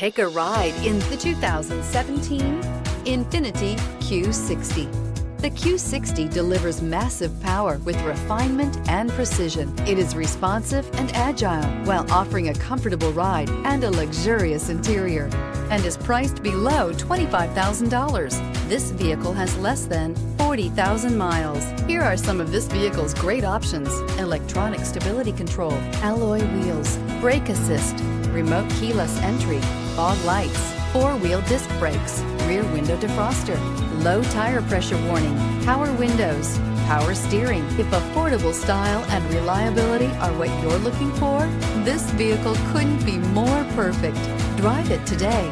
Take a ride in the 2017 Infiniti Q60. The Q60 delivers massive power with refinement and precision. It is responsive and agile while offering a comfortable ride and a luxurious interior, and is priced below $25,000. This vehicle has less than 40,000 miles. Here are some of this vehicle's great options: electronic stability control, alloy wheels, brake assist, remote keyless entry, fog lights, four-wheel disc brakes, rear window defroster, low tire pressure warning, power windows, power steering. If affordable style and reliability are what you're looking for, this vehicle couldn't be more perfect. Drive it today.